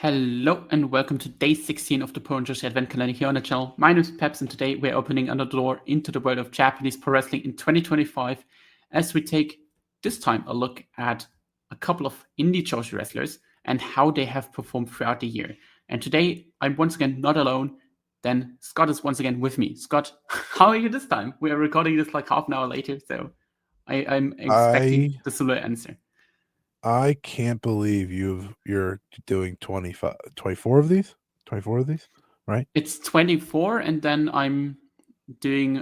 Hello and welcome to day 16 of the Puro and Joshi Advent Calendar here on the channel. My name is Peps and today we're opening another door into the world of Japanese pro wrestling in 2025 as we take this time a look at a couple of indie Joshi wrestlers and how they have performed throughout the year. And today I'm once again not alone, then Scott is once again with me. Scott, how are you this time? We are recording this like half an hour later, so I'm expecting I the similar answer. I can't believe you're doing 25, 24 of these? 24 of these, right? It's 24, and then I'm doing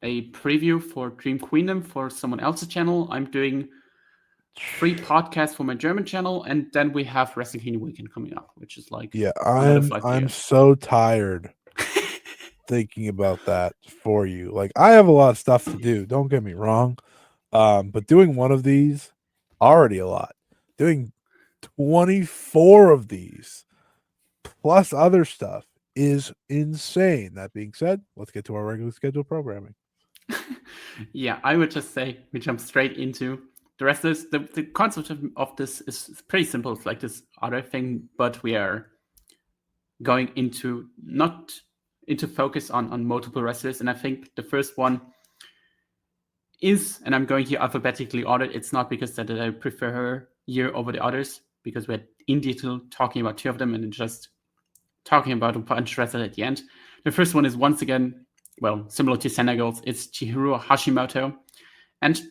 a preview for Dream Queendom for someone else's channel. I'm doing 3 podcasts for my German channel, and then we have Wrestling Kingdom Weekend coming up, which is like Yeah, another I'm 5 I'm videos. so tired thinking about that for you. Like I have a lot of stuff to do, don't get me wrong. But doing one of these already a lot. Doing 24 of these plus other stuff is insane. That being said, let's get to our regularly scheduled programming. Yeah, I would just say we jump straight into the rest of this. The concept of this is pretty simple. It's like this other thing, but we are going into not into focus on multiple wrestlers. And I think the first one is, and I'm going here alphabetically ordered. It's not because that I prefer her year over the others, because we're in detail talking about 2 of them and just talking about a bunch wrestler at the end. The first one is once again, well, similar to Senna Girls, it's Chihiro Hashimoto. And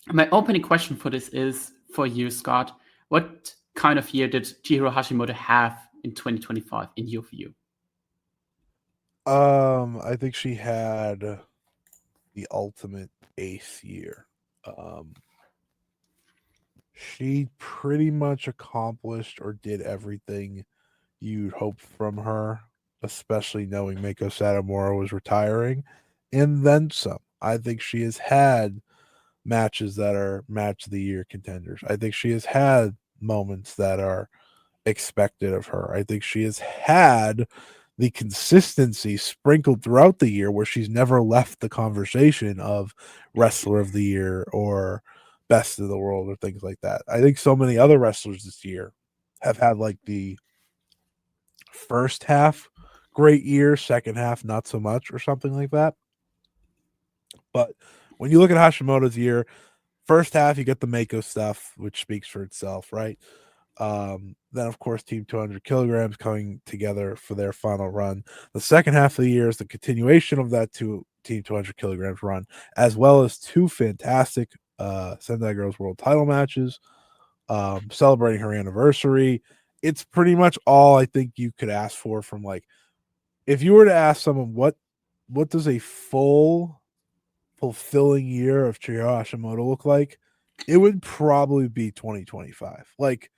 my opening question for this is for you, Scott. What kind of year did Chihiro Hashimoto have in 2025 in your view? I think she had the ultimate ace year. Um, she pretty much accomplished or did everything you'd hope from her, especially knowing Mako Satomura was retiring, and then some. I think she has had matches that are match of the year contenders. I think she has had moments that are expected of her. I think she has had the consistency sprinkled throughout the year where she's never left the conversation of wrestler of the year or best of the world or things like that. I think so many other wrestlers this year have had like the first half great year, second half not so much or something like that. But when you look at Hashimoto's year, first half you get the Mako stuff, which speaks for itself, right? Then of course Team 200 kilograms coming together for their final run. The second half of the year is the continuation of that Team 200 kilograms run, as well as 2 fantastic Sendai Girls World Title matches, celebrating her anniversary. It's pretty much all I think you could ask for from like if you were to ask someone what does a full fulfilling year of Chihiro Hashimoto look like, it would probably be 2025. Like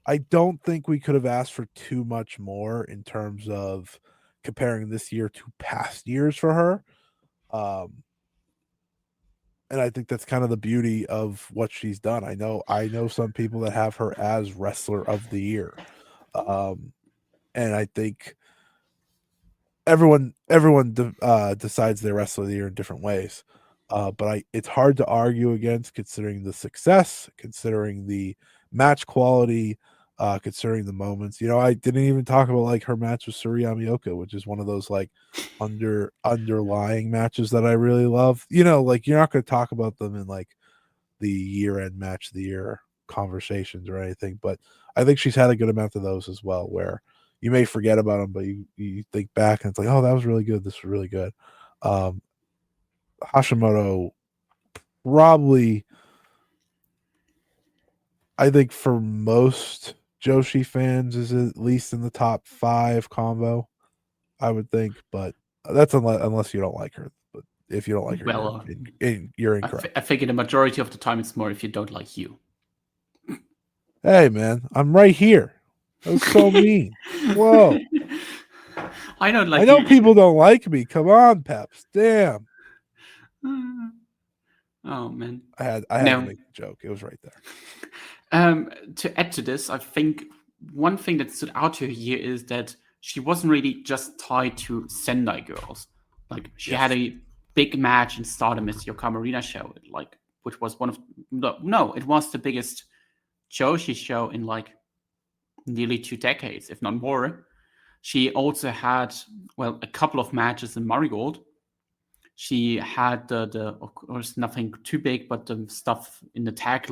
I don't think we could have asked for too much more in terms of comparing this year to past years for her. Um, and I think that's kind of the beauty of what she's done. I know some people that have her as wrestler of the year. Um, and I think everyone decides their wrestler of the year in different ways. But it's hard to argue against considering the success, considering the match quality, considering the moments. You know, I didn't even talk about like her match with Sareee Amioka, which is one of those like underlying matches that I really love. You know, like you're not going to talk about them in like the year end match of the year conversations or anything, but I think she's had a good amount of those as well, where you may forget about them, but you think back and it's like, oh, that was really good. This was really good. Um, Hashimoto probably, I think for most Joshi fans, is at least in the top 5 combo. I would think, but that's unless you don't like her. But if you don't like her, Well, you're I incorrect. figure the majority of the time it's more if you don't like you. Hey man, I'm right here. That was so mean. Whoa. I don't I like you know people either. don't like me. Come on, Peps. Damn. Oh man. I had to Now, make the joke. It was right there. to add to this, I think one thing that stood out to her here is that she wasn't really just tied to Sendai Girls. Like she had Yes. a big match in Stardom as Yokohama Arena show, like which was one of no, it was the biggest Joshi show in like nearly 2 decades, if not more. She also had, well, a couple of matches in Marigold. She had the of course nothing too big, but the stuff in the tag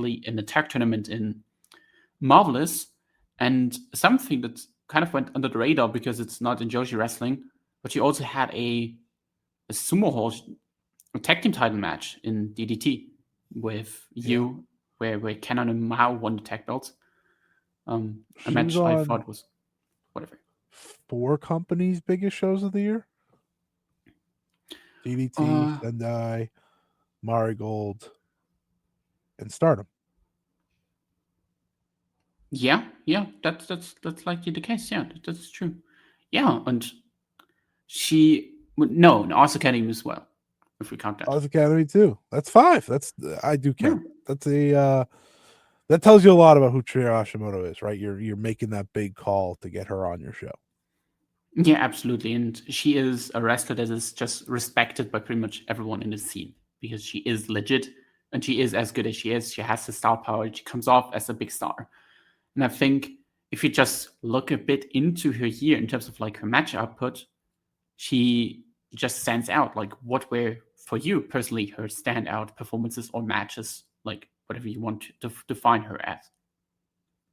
tournament in Marvelous, and something that kind of went under the radar because it's not in Joshi wrestling, but she also had a sumo hall a tag team title match in DDT with Yeah. you, where Kenan and Mao won the tag belts. A She was match I on thought was whatever. 4 companies' biggest shows of the year: DDT, Uh, Sendai, Marigold, and Stardom. yeah, that's likely the case. Yeah, that's true. Yeah, and she no Ars Academy as well, if we count that. Oz Academy too. That's 5. That's I do Yeah, count. That's a that tells you a lot about who Chihiro Hashimoto is, right? You're making that big call to get her on your show. yeah, absolutely. And she is a wrestler that is just respected by pretty much everyone in the scene because she is legit and she is as good as she is. She has the star power. She comes off as a big star. And I think if you just look a bit into her year in terms of like her match output, she just stands out. Like, what were for you personally her standout performances or matches, like whatever you want to define her as?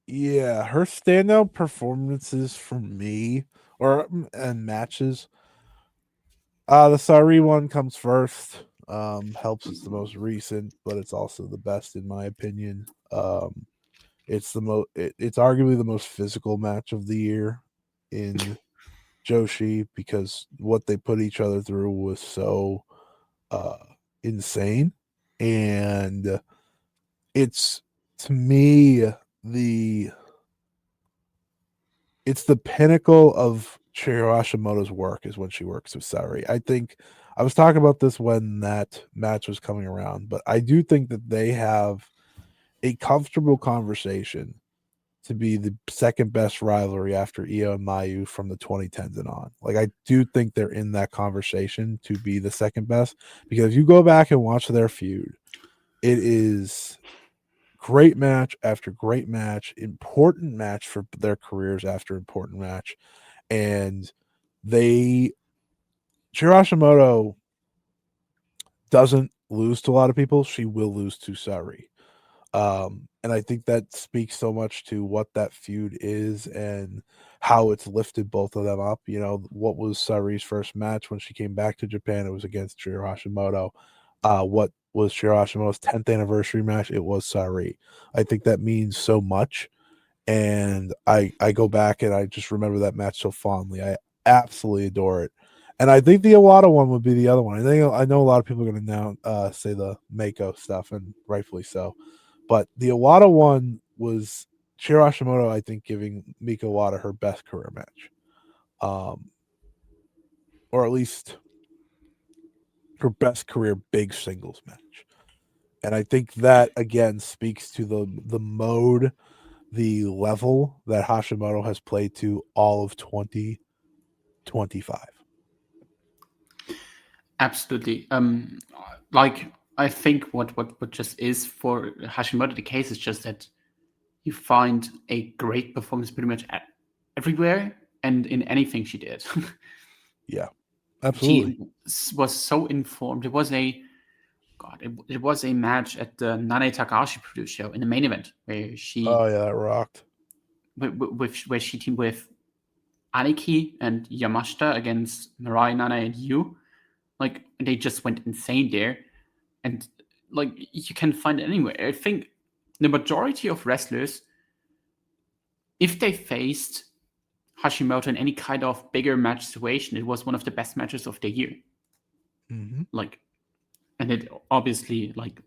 Yeah, her standout performances for me, or and matches. The Sareee one comes first. Helps it's the most recent, but it's also the best in my opinion. It's it's arguably the most physical match of the year in Joshi because what they put each other through was so uh insane, and it's to me the it's the pinnacle of Chihiro Hashimoto's work is when she works with Sareee. I think I was talking about this when that match was coming around, but I do think that they have a comfortable conversation to be the second best rivalry after Io and Mayu from the 2010s and on. Like I do think they're in that conversation to be the second best because if you go back and watch their feud, it is great match after great match, important match for their careers after important match. And they Chirashimoto doesn't lose to a lot of people. She will lose to Sareee. And I think that speaks so much to what that feud is and how it's lifted both of them up. You know, what was Saree's first match when she came back to Japan? It was against Chihiro Hashimoto. What was Chihiro Hashimoto's 10th anniversary match? It was Sareee. I think that means so much. And I go back and I just remember that match so fondly. I absolutely adore it. And I think the Iwata one would be the other one. I know a lot of people are going to now say the Mako stuff, and rightfully so. But the Iwata one was Chiro Hashimoto, I think, giving Mika Iwata her best career match, um, or at least her best career big singles match. And I think that again speaks to the mode, the level that Hashimoto has played to all of 2025. Absolutely. Like I think what just is for Hashimoto the case is just that you find a great performance pretty much everywhere and in anything she did. Yeah, absolutely. She was so informed. It was a match at the Nane Takahashi produced show in the main event where Oh yeah, that rocked. where she teamed with Aniki and Yamashita against Mirai, Nana, and Yu. Like they just went insane there, and like you can find it anywhere. I think the majority of wrestlers, if they faced Hashimoto in any kind of bigger match situation, it was one of the best matches of the year. Mm-hmm. Like, and it obviously like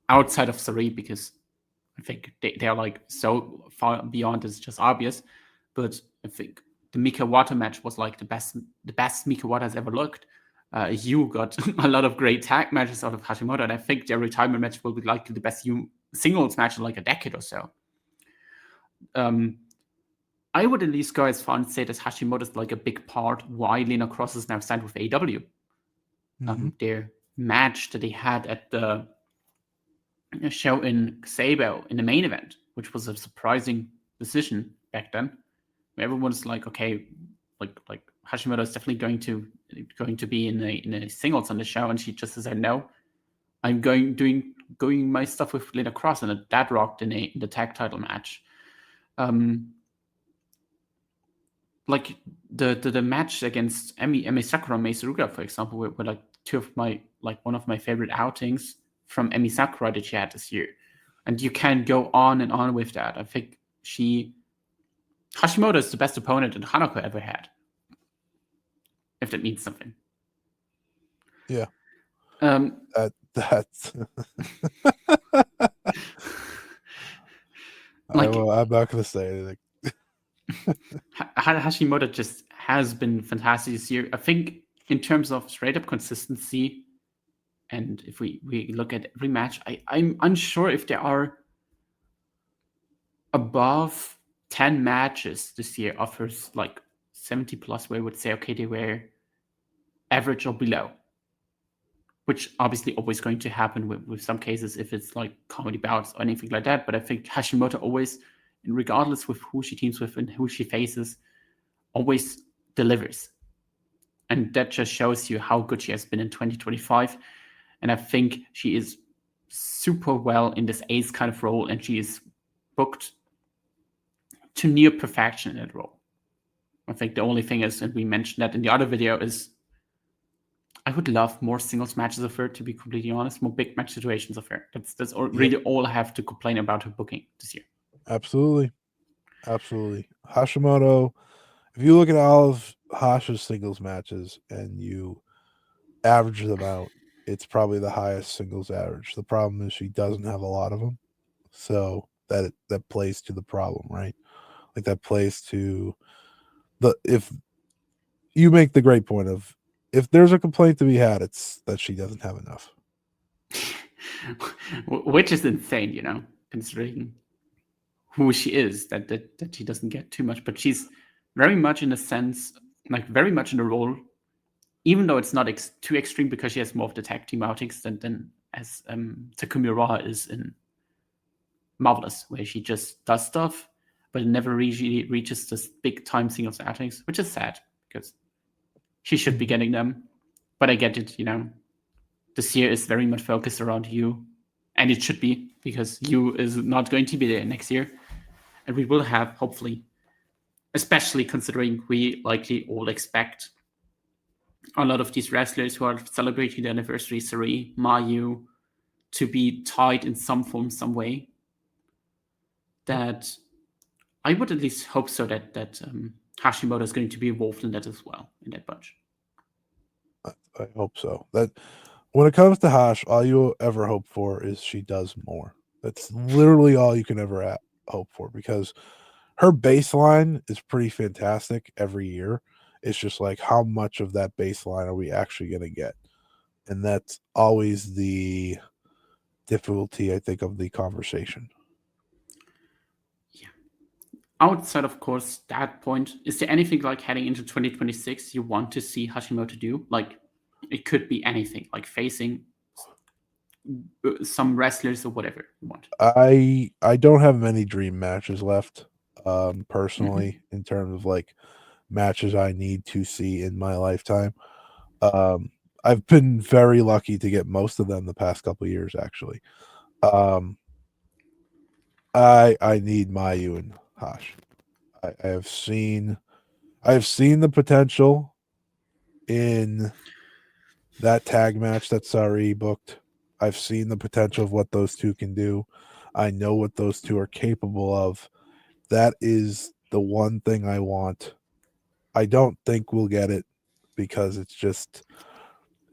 outside of Sareee because I think they are like so far beyond it's just obvious. But I think the Mika Wata match was like the best Mika Wata has ever looked. You got a lot of great tag matches out of Hashimoto, and I think their retirement match will be like the best you singles match in like a decade or so. Um, I would at least go as far and say that Hashimoto is like a big part why Lena Cross is now signed with AEW. Mm-hmm. Their match that they had at the show in Sabo in the main event, which was a surprising decision back then. everyone's like, okay, like Hashimoto is definitely going to be in a singles on the show, and she just said no. I'm going my stuff with Lena Cross, and that rocked in the tag title match. Like the match against Emi Sakura and Mei Suruga, for example, were like one of my favorite outings from Emi Sakura that she had this year. And you can go on and on with that. I think Hashimoto is the best opponent that Hanako ever had. If that means something. Yeah. That's like I'm not gonna say anything. Hashimoto just has been fantastic this year. I think in terms of straight up consistency, and if we look at every match, I'm unsure if there are above 10 matches this year of hers, like 70 plus, where I would say, okay, they were average or below. Which obviously always going to happen with some cases if it's like comedy bouts or anything like that. But I think Hashimoto always, regardless with who she teams with and who she faces, always delivers. And that just shows you how good she has been in 2025. And I think she is super well in this ace kind of role, and she is booked to near perfection in that role. I think the only thing is, and we mentioned that in the other video, is I would love more singles matches of her, to be completely honest, more big match situations of her. That's really all I have to complain about her booking this year. Absolutely. Hashimoto, if you look at all of Hash's singles matches and you average them out, it's probably the highest singles average. The problem is she doesn't have a lot of them. So that plays to the problem, right? Like that plays to if you make the great point of, if there's a complaint to be had, it's that she doesn't have enough. Which is insane, considering who she is, that she doesn't get too much. But she's very much in a sense, like very much in a role, even though it's not too extreme, because she has more of the tag team outings than as Takumi Raha is in Marvelous, where she just does stuff, but it never really reaches this big time singles outings, which is sad because she should be getting them. But I get it, this year is very much focused around you, and it should be, because you is not going to be there next year. And we will have, hopefully, especially considering we likely all expect a lot of these wrestlers who are celebrating the anniversary, Sareee, Mayu, to be tied in some form, some way. That I would at least hope so that Hashimoto is going to be involved in that as well, in that bunch. I hope so. That when it comes to Hash, all you ever hope for is she does more. That's literally all you can ever hope for, because her baseline is pretty fantastic every year. It's just like, how much of that baseline are we actually going to get? And that's always the difficulty, I think, of the conversation. Yeah. Outside, of course, that point, is there anything like heading into 2026 you want to see Hashimoto do? Like, it could be anything, like facing some wrestlers or whatever you want. I don't have many dream matches left, personally, in terms of like matches I need to see in my lifetime. I've been very lucky to get most of them the past couple of years, actually. I need Mayu and Hash. I have seen the potential in that tag match that Sareee booked. I've seen the potential of what those two can do. I know what those two are capable of. That is the one thing I want. I don't think we'll get it, because it's just,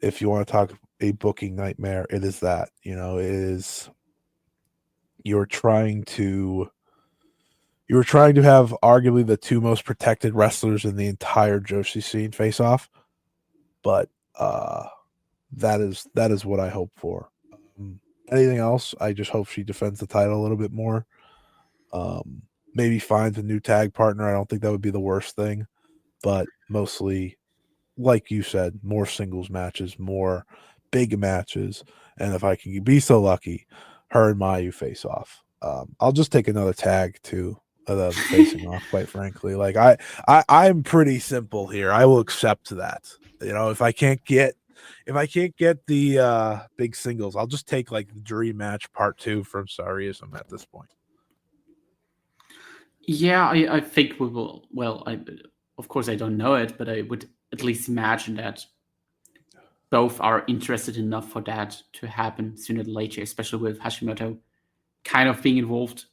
if you want to talk a booking nightmare, it is that. It is, you're trying to have arguably the two most protected wrestlers in the entire Joshi scene face off. But that is what I hope for. Anything else, I just hope she defends the title a little bit more. Maybe finds a new tag partner. I don't think that would be the worst thing, but mostly, like you said, more singles matches, more big matches, and if I can be so lucky, her and Mayu face off. I'll just take another tag too. of them facing off. Quite frankly, like I'm pretty simple here. I will accept that. If I can't get the big singles, I'll just take like the dream match part 2 from Sareeism at this point. Yeah, I think we will. Well, of course I don't know it, but I would at least imagine that both are interested enough for that to happen sooner than later, especially with Hashimoto kind of being involved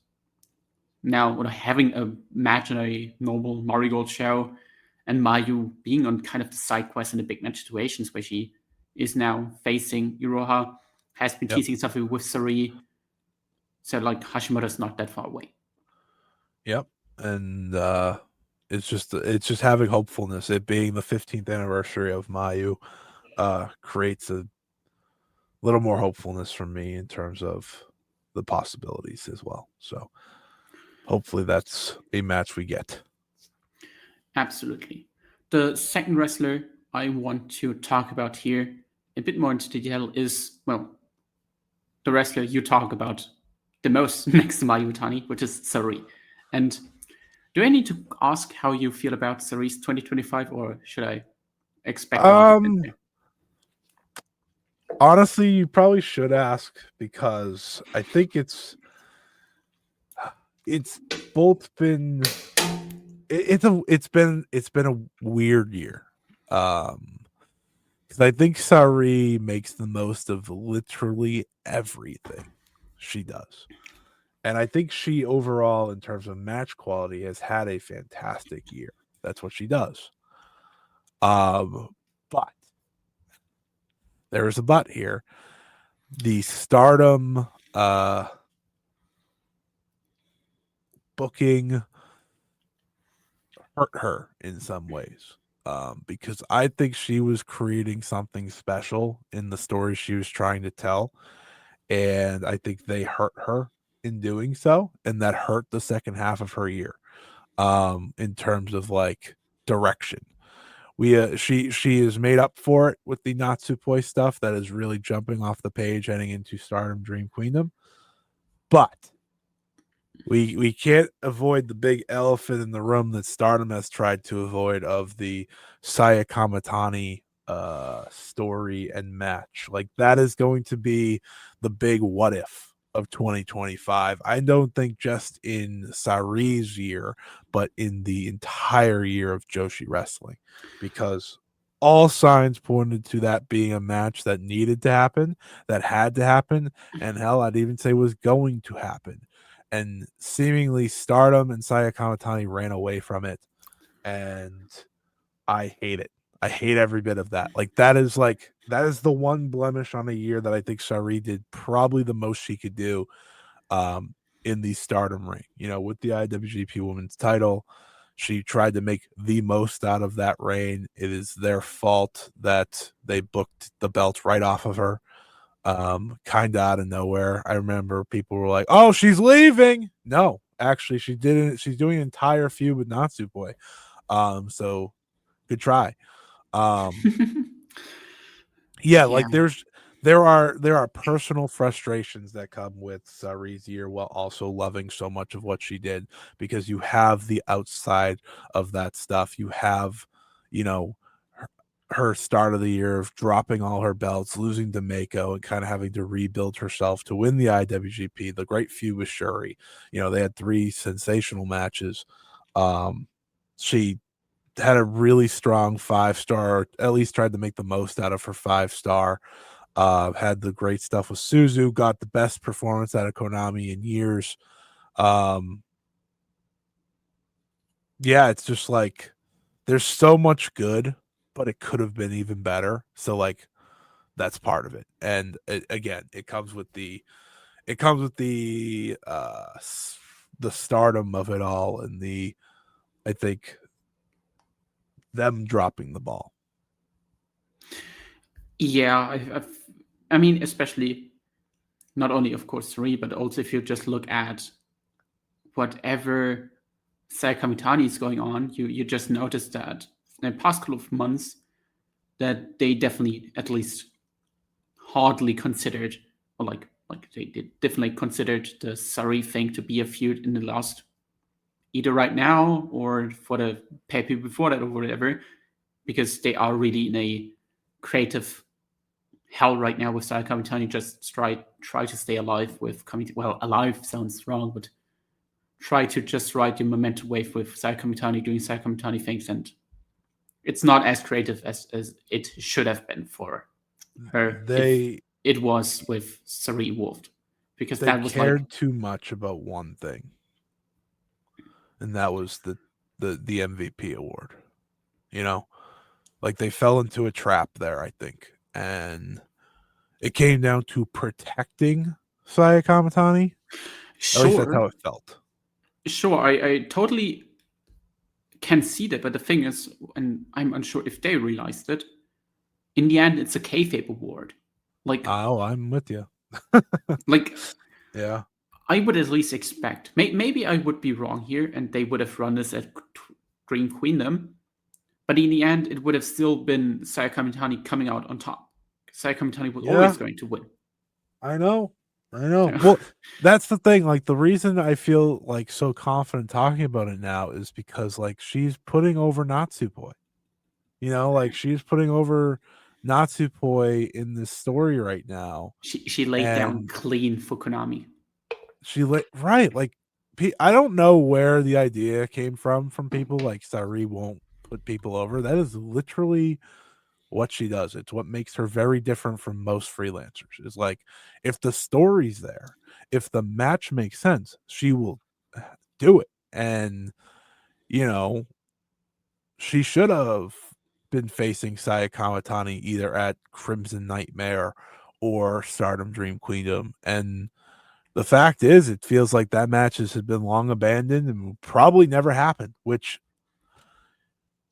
now, having a match on a normal Marigold show, and Mayu being on kind of the side quest in the big match situations where she is now facing Iroha, has been Yep. teasing something with Sareee. So like Hashimoto's not that far away. Yep. And it's just having hopefulness. It being the 15th anniversary of Mayu creates a little more hopefulness from me in terms of the possibilities as well. So hopefully that's a match we get. Absolutely. The second wrestler I want to talk about here a bit more into detail is, well, the wrestler you talk about the most next to Mayu Utani, which is Sareee. And do I need to ask how you feel about Saree's 2025, or should I expect a lot of it Um there? Honestly, you probably should ask because I think it's both been it's been a weird year. Because I think Sareee makes the most of literally everything she does. And I think she overall, in terms of match quality, has had a fantastic year. That's what she does. But there is a but here. The stardom booking hurt her in some ways. Because I think she was creating something special in the story she was trying to tell. And I think they hurt her in doing so. And that hurt the second half of her year in terms of like direction. She is made up for it with the Natsupoi stuff that is really jumping off the page heading into Stardom Dream Queendom. But we can't avoid the big elephant in the room that Stardom has tried to avoid of the Saya Kamatani story and match. Like that is going to be the big what if of 2025. I don't think just in Saree's year, but in the entire year of Joshi wrestling, because all signs pointed to that being a match that needed to happen, that had to happen, and hell, I'd even say was going to happen. And seemingly Stardom and Saya Kamatani ran away from it, and I hate it. I hate every bit of that. That is the one blemish on a year that I think Sareee did probably the most she could do in the Stardom ring. With the IWGP Women's title, she tried to make the most out of that reign. It is their fault that they booked the belt right off of her, kind of out of nowhere. I remember people were like, "Oh, she's leaving." No, actually, she didn't. She's doing an entire feud with Natsupoi. So good try. Yeah, Yeah. there are personal frustrations that come with Saree's year while also loving so much of what she did, because you have the outside of that stuff. You have, you know, her start of the year of dropping all her belts, losing to Mako, and kind of having to rebuild herself to win the IWGP. The great feud with Shuri. They had 3 sensational matches. She had a really strong 5-star, at least tried to make the most out of her 5-star. Had the great stuff with Suzu, got the best performance out of Konami in years. Yeah, it's just like there's so much good, but it could have been even better. So that's part of it. And again, it comes with the the stardom of it all, and I think them dropping the ball. Yeah, I mean, especially not only, of course, Sareee, but also if you just look at whatever Saya Kamitani is going on, you just notice that in the past couple of months that they definitely at least hardly considered, or like they did definitely considered the Sareee thing to be a feud in the last either right now or for the pay per before that or whatever, because they are really in a creative hell right now with Saya Kamitani. Just try to stay alive with Kamitani. Well, alive sounds wrong, but try to just ride the momentum wave with Saya Kamitani doing Saya Kamitani things, and it's not as creative as it should have been for her if They it was with Sareee Wolf, because they that was like cared too much about one thing, and that was the MVP award. You know, like they fell into a trap there, I think, and it came down to protecting Saya Kamatani. At least that's sure, how it felt. sure, I totally can see that, but the thing is, and I'm unsure if they realized it. In the end, it's a kayfabe award. Like, Oh, I'm with you. like Yeah. I would at least expect. Maybe I would be wrong here, and they would have run this at Green Queendom. But in the end, it would have still been Saya Kamitani coming out on top. Saya Kamitani was Yeah, always going to win. I know. I know. So, Well, that's the thing. Like the reason I feel like so confident talking about it now is because like she's putting over Natsupoi. You know, like she's putting over Natsupoi in this story right now. she laid down And clean for Konami. she lit right. Like I don't know where the idea came from people like Sareee won't put people over. That is literally what she does. It's what makes her very different from most freelancers. Is like if the story's there, if the match makes sense, she will do it. And you know, she should have been facing Saya Kamatani either at Crimson Nightmare or Stardom Dream Queendom. And the fact is, it feels like that match has been long abandoned and will probably never happen, which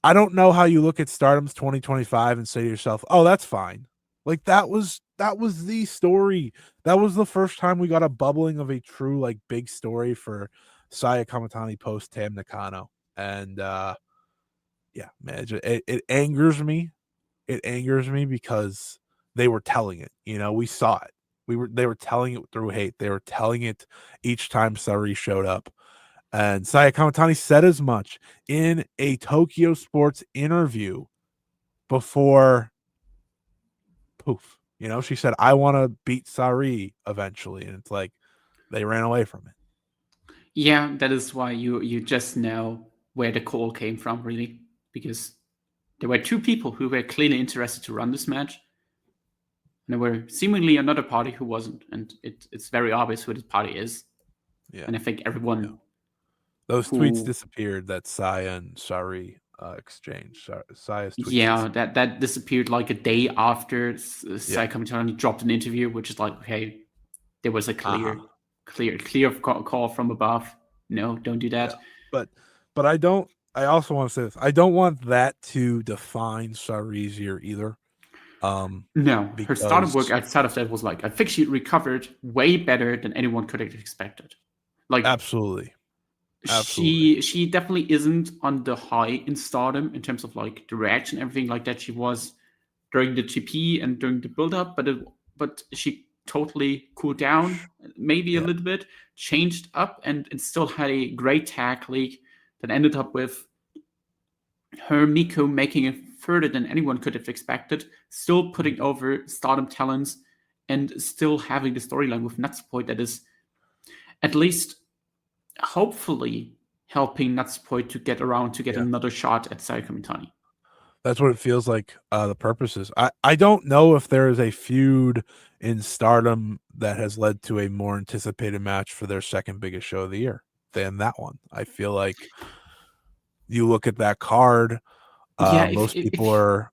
I don't know how you look at Stardom's 2025 and say to yourself, "Oh, that's fine." Like that was the story. That was the first time we got a bubbling of a true like big story for Saya Kamatani post Tam Nakano. And yeah, man, it angers me. It angers me because they were telling it. You know, we saw it. They were telling it through hate. They were telling it each time Sareee showed up. And Saya Kamatani said as much in a Tokyo Sports interview before poof. You know, she said, I want to beat Sareee eventually. And it's like they ran away from it. Yeah, that is why you just know where the call came from, really, because there were two people who were clearly interested to run this match, and there were seemingly another party who wasn't, and it's very obvious who this party is. Yeah. And I think Yeah. everyone Those tweets who, disappeared that Saya and Sareee exchange. Saya's tweets yeah, disappeared. that disappeared like a day after Yeah. Sai Kamitani dropped an interview, which is like, okay, there was a Uh-huh. clear call from above. No, don't do Yeah. that. But I also want to say this. I don't want that to define Saree's year either. No, her startup work Because outside of that was like, I think she recovered way better than anyone could have expected. Like, absolutely. Absolutely. she definitely isn't on the high in stardom in terms of like the reaction, everything like that she was during the GP and during the build up, but she totally cooled down maybe a Yeah. little bit, changed up, and still had a great tag league that ended up with her Miko making it further than anyone could have expected, still putting Mhm. over stardom talents and still having the storyline with Natsupoi that is at least hopefully helping Natsupoi to get around to get Yeah. another shot at Sayaka Mitani. That's what it feels like the purpose is. I don't know if there is a feud in Stardom that has led to a more anticipated match for their second biggest show of the year than that one. I feel like you look at that card, Yeah, most people are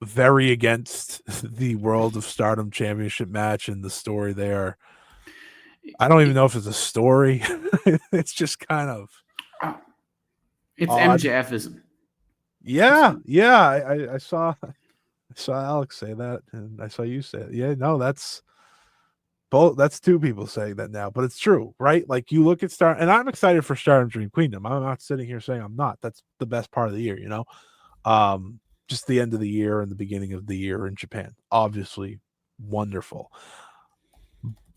very against the World of Stardom Championship match and the story there. I don't even know if it's a story. It's just kind of it's odd. MJFism. Yeah, yeah. I saw Alex say that, and I saw you say it. Yeah, no, that's both. That's two people saying that now, but it's true, right? Like you look at Star, and I'm excited for Stardom Dream Queendom. I'm not sitting here saying I'm not. That's the best part of the year, you know. Just the end of the year and the beginning of the year in Japan, obviously wonderful.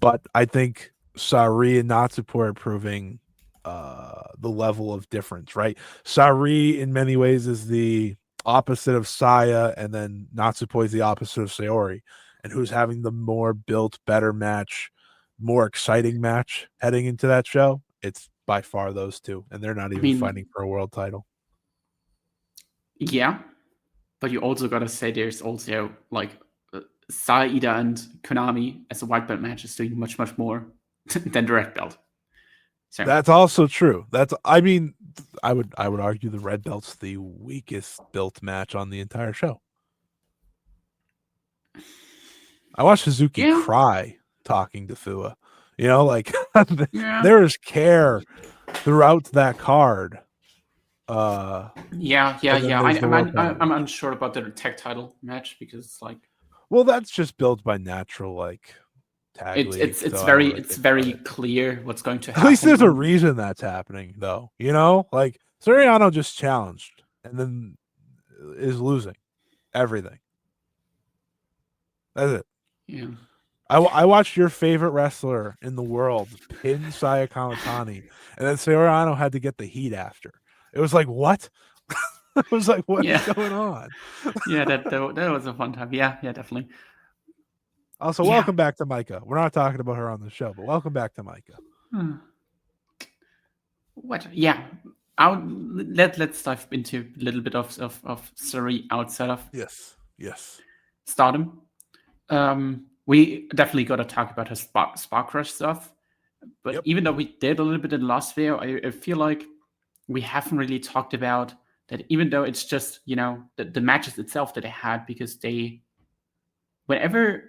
But I think Sareee and Natsupoi are proving the level of difference, right? Sareee in many ways is the opposite of Saya, and then Natsupoi is the opposite of Saori. And who's having the more built, better match, more exciting match heading into that show? It's by far those two, and they're not I even fighting mean, for a world title. yeah, but you also gotta say there's also like Saida and Konami as a white belt match is doing much more than the red belt. So That's also true. I mean, I would argue the red belt's the weakest built match on the entire show. I watched Suzuki yeah, cry talking to Fua. Like yeah, there is care throughout that card. And then yeah. there's the world title I'm match. unsure about the tag title match because it's like Well, that's just built by natural like tag league, so I don't really it's think about very it. clear what's going to At least happen there's a when reason that's happening, though. Like Soriano just challenged and then is losing everything. That's it. yeah. I watched your favorite wrestler in the world pin Saya Kamatani, and then Soriano had to get the heat after. It was like, what? It was like, what is Yeah, going on? yeah, that was a fun time. Yeah, definitely. Also, Yeah. welcome back to Micah. We're not talking about her on the show, but welcome back to Micah. Hmm. What? Yeah. Let's dive into a little bit of Sareee outside of Yes, yes, Stardom. We definitely got to talk about her Spark Rush stuff. But yep, even though we did a little bit in the last video, I feel like we haven't really talked about that. Even though it's just the matches itself that they had, because whenever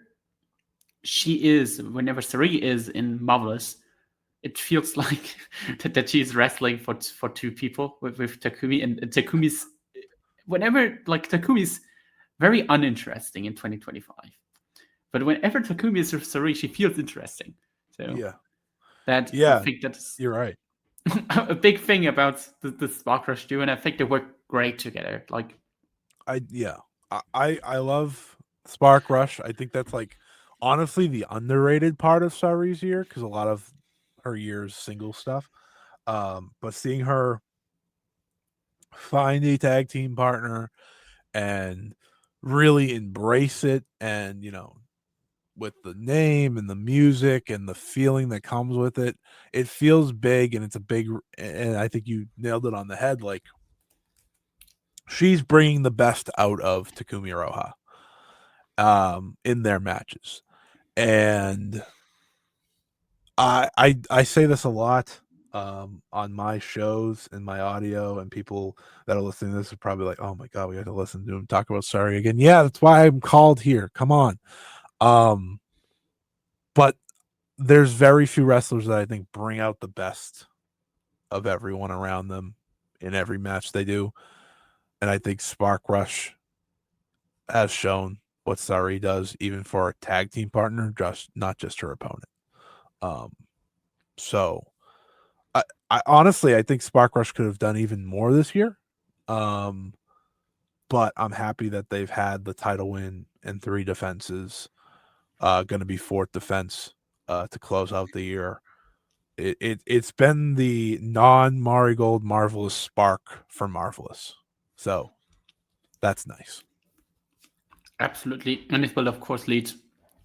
whenever Sareee is in Marvelous, it feels like that she's wrestling for two people with Takumi, and Takumi's Takumi's very uninteresting in 2025. But whenever Takumi is with Sareee, she feels interesting. So yeah, that I yeah. think that's You're right. a big thing about the Spark Rush duo, and I think they work great together. Like, Yeah, I love Spark Rush. I think that's like honestly the underrated part of Saree's year because a lot of her year's single stuff. But seeing her find a tag team partner and really embrace it, and with the name and the music and the feeling that comes with it, it feels big, and it's a big. And I think you nailed it on the head. Like she's bringing the best out of Takumi Roha in their matches. And I say this a lot on my shows and my audio, and people that are listening to this are probably like, oh my god, we have to listen to him talk about Sorry again. Yeah, that's why I'm called here. Come on. Um, but there's very few wrestlers that I think bring out the best of everyone around them in every match they do. And I think Spark Rush has shown what Sareee does, even for a tag team partner, just not just her opponent. Um, so I honestly I think Spark Rush could have done even more this year. Um, but I'm happy that they've had the title win and 3 defenses. Going to be 4th defense to close out the year. It's been the non Marigold Marvelous spark for Marvelous, so that's nice. absolutely, and it will of course lead,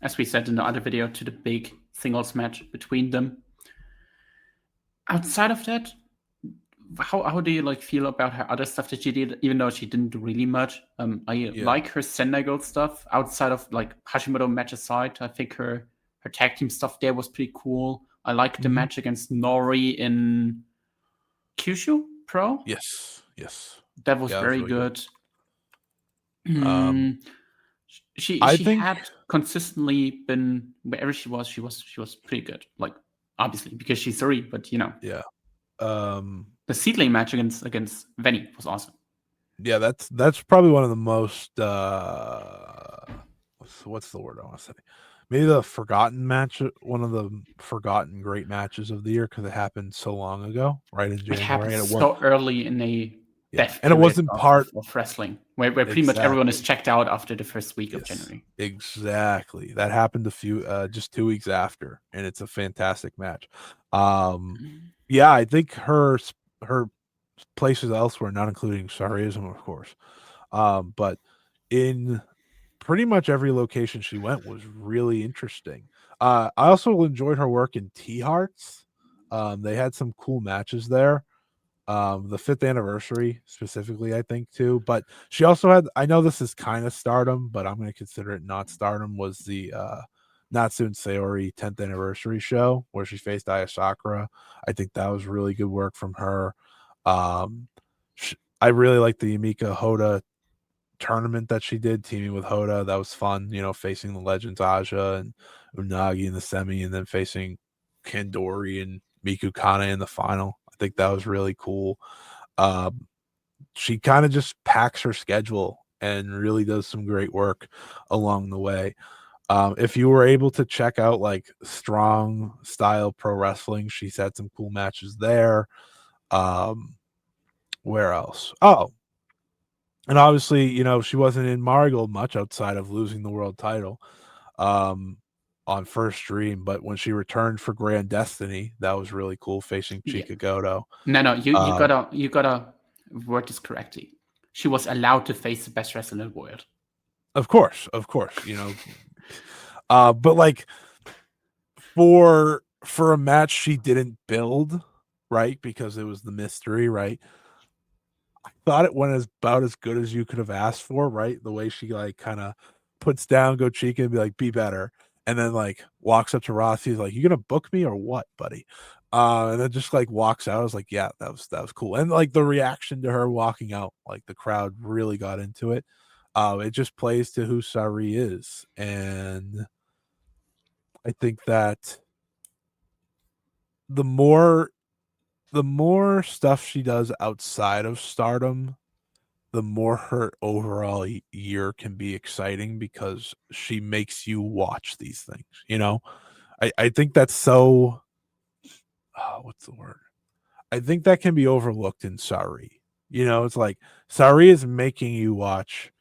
as we said in the other video, to the big singles match between them. Outside of that, how do you feel about her other stuff that she did, even though she didn't do really much? I Yeah. like her Sendai Gold stuff outside of Hashimoto match aside. I think her tag team stuff there was pretty cool. I like the Mhm. match against Nori in Kyushu Pro. Yes. Yes. That was Yeah, that was very really good. good. Um, Mm, I she think. had consistently been wherever she was pretty good. Like obviously because she's three, but Yeah. Um, the seedling match against Venny was awesome. yeah, that's probably one of the most what's the word I want to say? Maybe the forgotten match, one of the forgotten great matches of the year because it happened so long ago, right in It happened January, and it was so early in a yeah, death and it period wasn't part of wrestling, where pretty much everyone is exactly. checked out after the first week of Yes, January. exactly. That happened a few just 2 weeks after, and it's a fantastic match. Um, Yeah, I think her places elsewhere, not including Sareeism, of course. But in pretty much every location she went was really interesting. I also enjoyed her work in T Hearts. They had some cool matches there. The fifth anniversary specifically, I think too. But she also had. I know this is kind of Stardom, but I'm going to consider it not Stardom. Was the Natsu and Sayori 10th anniversary show where she faced Aya Sakura. I think that was really good work from her. Um, I really like the Yumika Hoda tournament that she did, teaming with Hoda. That was fun, facing the legends Aja and Unagi in the semi, and then facing Kandori and Miku Kane in the final. I think that was really cool. Um, she kind of just packs her schedule and really does some great work along the way. If you were able to check out like strong style pro wrestling, she's had some cool matches there. Um, where else? Oh, and obviously, she wasn't in Marigold much outside of losing the world title um, on First Dream. But when she returned for Grand Destiny, that was really cool facing Yeah. Chika Goto. No, you Um, gotta word this correctly. She was allowed to face the best wrestler in the world. of course, but like for a match she didn't build, right? Because it was the mystery, right? Thought it went about as good as you could have asked for, right? The way she like kind of puts down Go Chica and be like, be better. And then like walks up to Rossi, he's like, you gonna book me or what, buddy? And then just like walks out. I was like, yeah, that was cool. And like the reaction to her walking out, like the crowd really got into it. It just plays to who Sareee is. And I think that the more the more stuff she does outside of stardom, the more her overall year can be exciting because she makes you watch these things. I think that's so. What's the word? I think that can be overlooked in Sareee. It's like Sareee is making you watch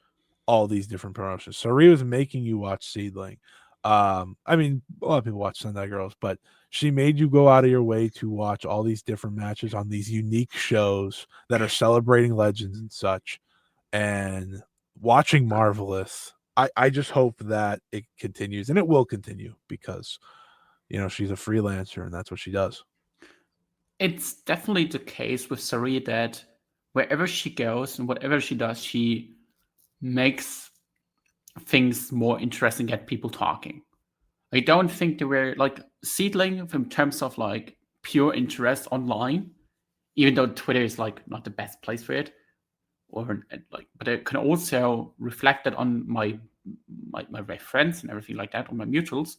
all these different promotions. Sareee was making you watch Seedling. I mean, a lot of people watch Sendai Girls, but she made you go out of your way to watch all these different matches on these unique shows that are celebrating legends and such. And watching Marvelous, I just hope that it continues, and it will continue because she's a freelancer and that's what she does. It's definitely the case with Sareee that wherever she goes and whatever she does, she makes things more interesting, get people talking. I don't think they were like Seedling in terms of like pure interest online, even though Twitter is like not the best place for it, or like, but it can also reflect that on my friends and everything like that, on my mutuals.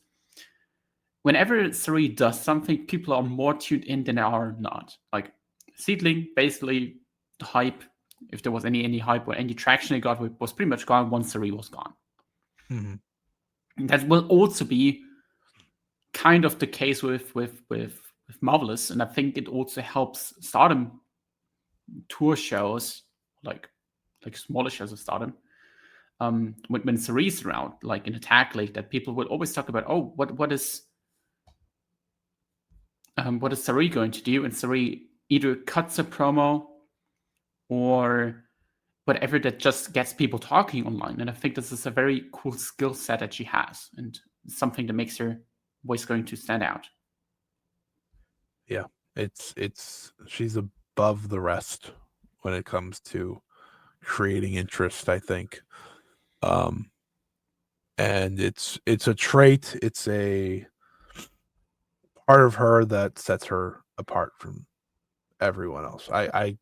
Whenever Sareee does something, people are more tuned in than they are not. Like Seedling, basically the hype, if there was any hype or any traction it got, was pretty much gone once Sareee was gone. Mm-hmm. And that will also be kind of the case with Marvelous, and I think it also helps Stardom tour shows, like smaller shows of Stardom. When Saree's around, like in a tag league, that people will always talk about, oh, what is Sareee going to do? And Sareee either cuts a promo or whatever that just gets people talking online. And I think this is a very cool skill set that she has, and something that makes her voice going to stand out. Yeah, it's she's above the rest when it comes to creating interest, I think. Um, and it's a trait, it's a part of her that sets her apart from everyone else. I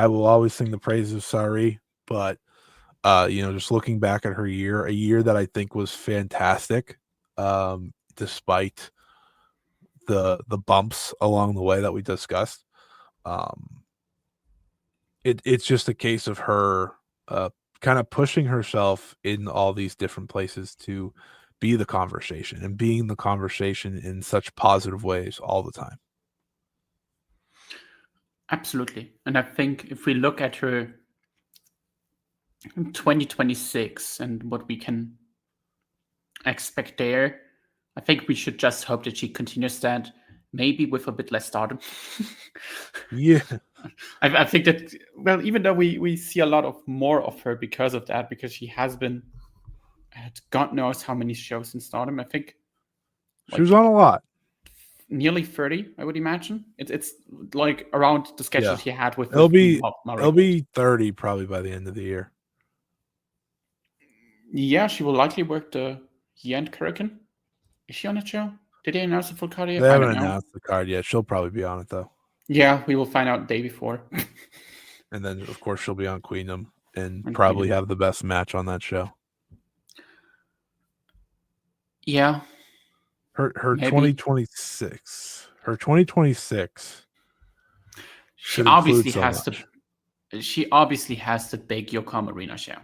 will always sing the praises of Sareee, but just looking back at her year, a year that I think was fantastic, despite the bumps along the way that we discussed. Um, it's just a case of her kind of pushing herself in all these different places to be the conversation and being the conversation in such positive ways all the time. Absolutely. And I think if we look at her 2026 and what we can expect there, I think we should just hope that she continues that, maybe with a bit less stardom. Yeah. I think that, well, even though we see a lot of more of her because of that, because she has been at God knows how many shows in Stardom. I think She was like on a lot. nearly 30, I would imagine. It's like around the schedule Yeah. she had with It'll be Marigold. 30 probably by the end of the year. Yeah, she will likely work the Yant Kurikan. Is she on the show? Did they announce the full card yet? They I haven't don't know. announced the card yet. She'll probably be on it though. Yeah, we will find out the day before. And then of course she'll be on Queendom and And probably Queendom. have the best match on that show. Yeah. Her Maybe. 2026. Her 2026 She should include obviously so has much. the big Yokohama Arena show.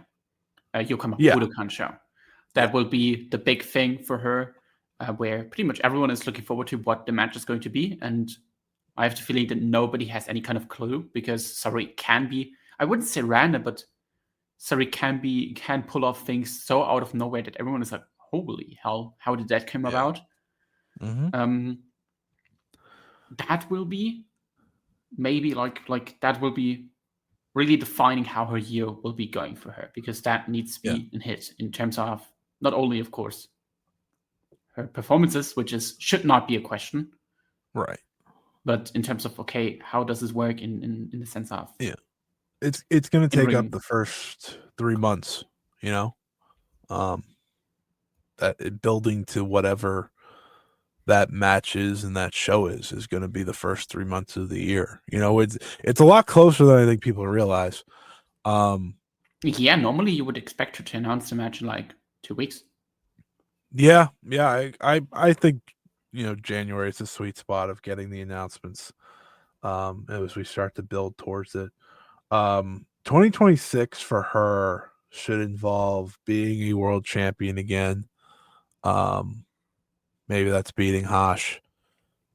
Yokohama Yeah. Budokan show. That will be the big thing for her, where pretty much everyone is looking forward to what the match is going to be. And I have the feeling that nobody has any kind of clue, because Sareee can be, I wouldn't say random, but Sareee can pull off things so out of nowhere that everyone is like, holy hell, how did that come about? Mm-hmm. That will be maybe like that will be really defining how her year will be going for her, because that needs to be a hit in terms of not only, of course, her performances, which should not be a question, Right. but in terms of, okay, how does this work in the sense of It's going to in take up ring? the first 3 months, that building to whatever that match is and that show is going to be the first 3 months of the year. It's a lot closer than I think people realize. Yeah, normally you would expect her to announce the match in like 2 weeks. Yeah, I think January is a sweet spot of getting the announcements as we start to build towards it. 2026 for her should involve being a world champion again. Maybe that's beating Hash.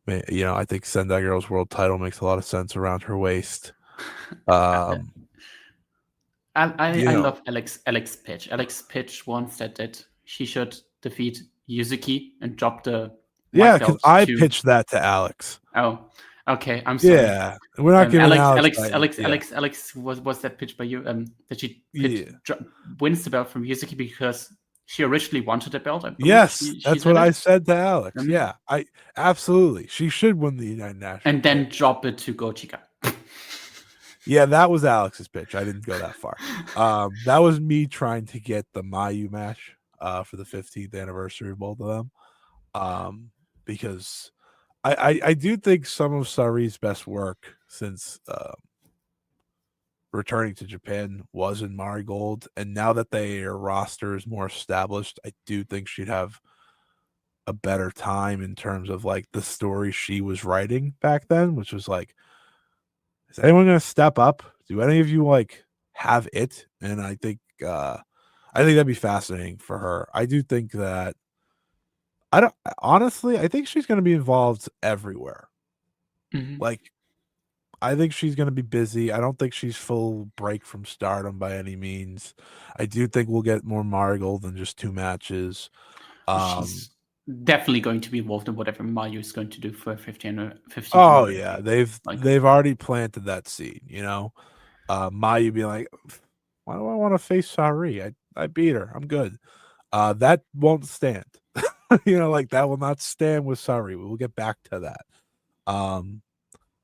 I think Sendai Girl's world title makes a lot of sense around her waist. I love Alex pitch. Alex pitch once that she should defeat Yuzuki and drop the white Yeah, because belt I to. pitched that to Alex. Oh, okay. I'm sorry. Yeah, we're not giving Alex. Alex was that pitch by you? That she Yeah. wins the belt from Yuzuki because she originally wanted the belt. I believe Yes, she that's said what I it. said to Alex. Yeah, I absolutely. She should win the United National. And then drop it to Gochika. Yeah, that was Alex's pitch. I didn't go that far. That was me trying to get the Mayu match for the 15th anniversary of both of them. Because I do think some of Saree's best work since returning to Japan was in Marigold, and now that their roster is more established, I do think she'd have a better time in terms of like the story she was writing back then, which was like, is anyone going to step up? Do any of you like have it? And I think that'd be fascinating for her. I do think that I think she's going to be involved everywhere. Mm-hmm. Like, I think she's going to be busy. I don't think she's full break from Stardom by any means. I do think we'll get more Marigold than just 2 matches. She's definitely going to be involved in whatever Mayu is going to do for 15th Oh anniversary. yeah, they've already planted that seed. Mayu being like, why do I want to face Sareee? I beat her. I'm good. That won't stand. Like that will not stand with Sareee. We will get back to that.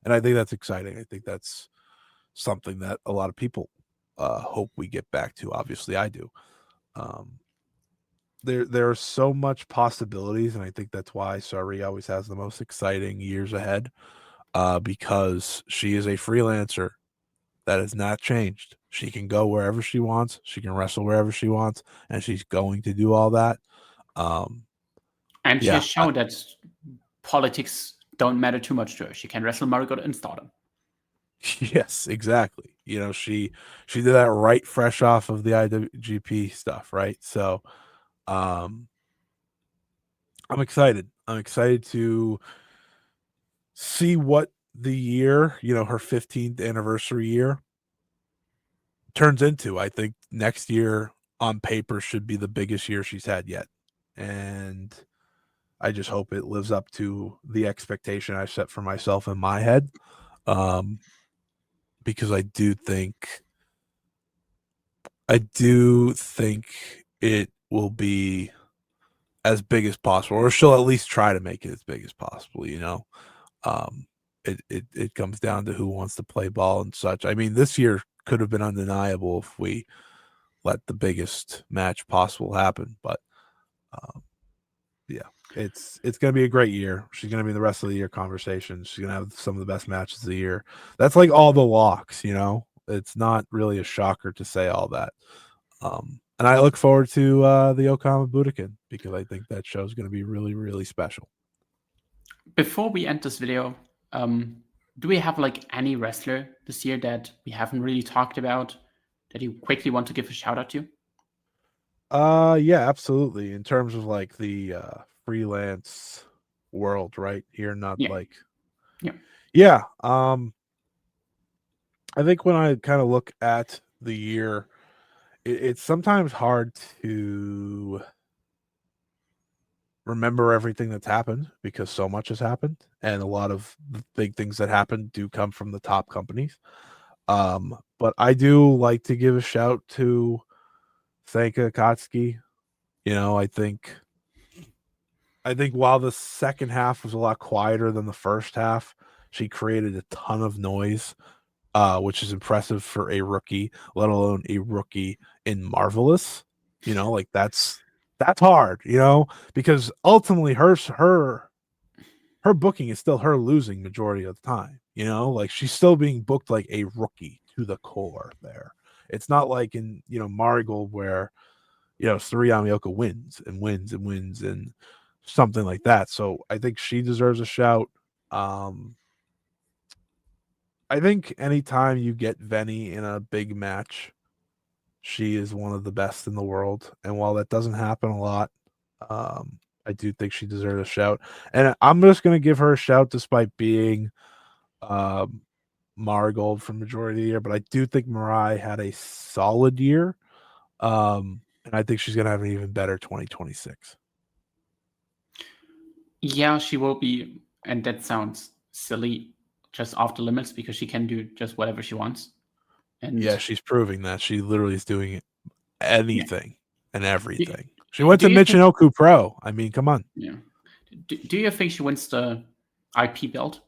And I think that's exciting. I think that's something that a lot of people hope we get back to. Obviously, I do. There are so much possibilities, and I think that's why Sareee always has the most exciting years ahead. Because she is a freelancer. That has not changed. She can go wherever she wants. She can wrestle wherever she wants, and she's going to do all that. And she has shown that politics don't matter too much to her. She can wrestle Marigold and Stardom. Yes, exactly. She did that right fresh off of the IWGP stuff, right? So, I'm excited. I'm excited to see what the year, her 15th anniversary year turns into. I think next year on paper should be the biggest year she's had yet. And I just hope it lives up to the expectation I set for myself in my head. Because I do think it will be as big as possible, or she'll at least try to make it as big as possible, you know. Um, it comes down to who wants to play ball and such. I mean, this year could have been undeniable if we let the biggest match possible happen. But yeah, it's going to be a great year. She's going to be in the rest of the year conversation. She's going to have some of the best matches of the year. That's like all the locks, you know. It's not really a shocker to say all that. And I look forward to the Okama Budokan because I think that show is going to be really, really special. Before we end this video, do we have like any wrestler this year that we haven't really talked about that you quickly want to give a shout out to? Yeah, absolutely. In terms of like the freelance world, right? Here, not Yeah. like Yeah. Yeah. I think when I kind of look at the year, it's sometimes hard to remember everything that's happened because so much has happened, and a lot of the big things that happen do come from the top companies. But I do like to give a shout to Sanka Akatsuki. You know, I think while the second half was a lot quieter than the first half, she created a ton of noise, which is impressive for a rookie, let alone a rookie in Marvelous. You know, like that's hard, you know, because ultimately her booking is still her losing majority of the time. You know, like she's still being booked like a rookie to the core there. It's not like in, you know, Marigold where, you know, Sareee Amioka wins and wins and wins and something like that. So I think she deserves a shout. I think anytime you get Veni in a big match, she is one of the best in the world. And while that doesn't happen a lot, I do think she deserves a shout. And I'm just going to give her a shout despite being Marigold for majority of the year. But I do think Mirai had a solid year. And I think she's going to have an even better 2026. Yeah, she will be, and that sounds silly, just off the limits because she can do just whatever she wants. And yeah, she's proving that she literally is doing anything and everything. She do went to you think- Michinoku Pro. I mean, come on. Yeah. Do you think she wins the IP belt?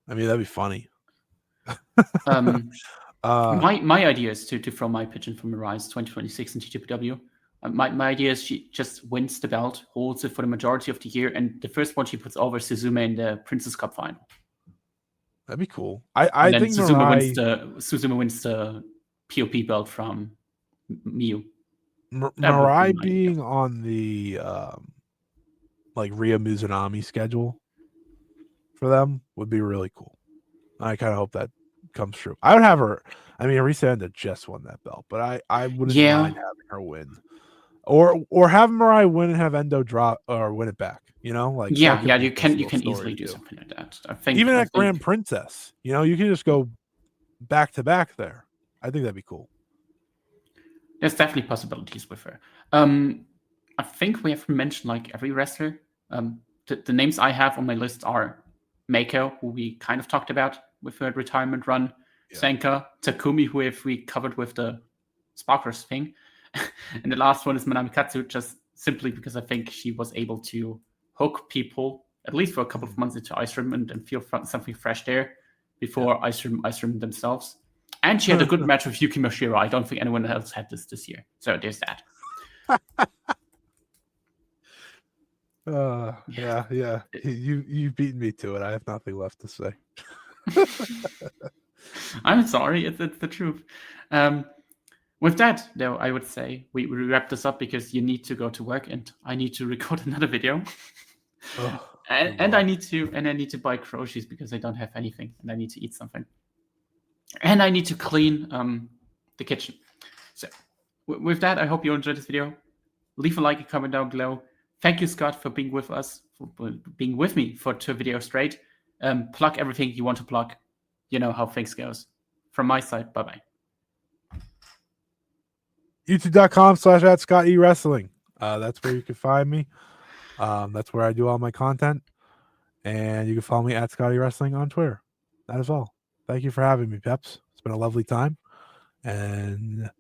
I mean, that'd be funny. My idea is to throw my pigeon from Rise 2026 in TTPW. My idea is she just wins the belt, holds it for the majority of the year, and the first one she puts over Suzume in the Princess Cup final. That'd be cool. I think Suzume wins the POP belt from Miyu. Mirai being on the like Rhea Mizunami schedule for them would be really cool. I kind of hope that comes true. I would have her. I mean, Arisa Enda just won that belt, but I wouldn't mind having her win, or have Mirai win and have Endo drop or win it back. You know, like you can easily do something like that. I think even at Grand Princess, you know, you can just go back to back there. I think that'd be cool. There's definitely possibilities with her. I think we have mentioned like every wrestler. The names I have on my list are Meiko, who we kind of talked about with her retirement run, Senka, Takumi, who we covered with the Sparklers thing, and the last one is Manami Katsu, just simply because I think she was able to hook people, at least for a couple of months, into Ice Rim and feel something fresh there before Ice Rim themselves. And she had a good match with Yuki Mashiro. I don't think anyone else had this year. So there's that. Yeah. You've beaten me to it. I have nothing left to say. I'm sorry. It's the truth. With that, though, I would say we wrap this up because you need to go to work and I need to record another video. And I need to buy groceries because I don't have anything and I need to eat something. And I need to clean the kitchen. So with that, I hope you enjoyed this video. Leave a like and comment down below. Thank you, Scott, for being with us, for being with me for 2 videos straight. Plug everything you want to plug. You know how things goes. From my side, bye-bye. YouTube.com/@ScottEWrestling. That's where you can find me. That's where I do all my content. And you can follow me at Scotty Wrestling on Twitter. That is all. Thank you for having me, Peps. It's been a lovely time. And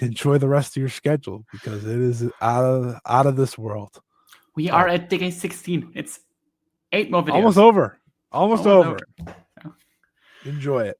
enjoy the rest of your schedule because it is out of this world. We are at decade 16. It's 8 more videos. Almost over. Almost over. Yeah. Enjoy it.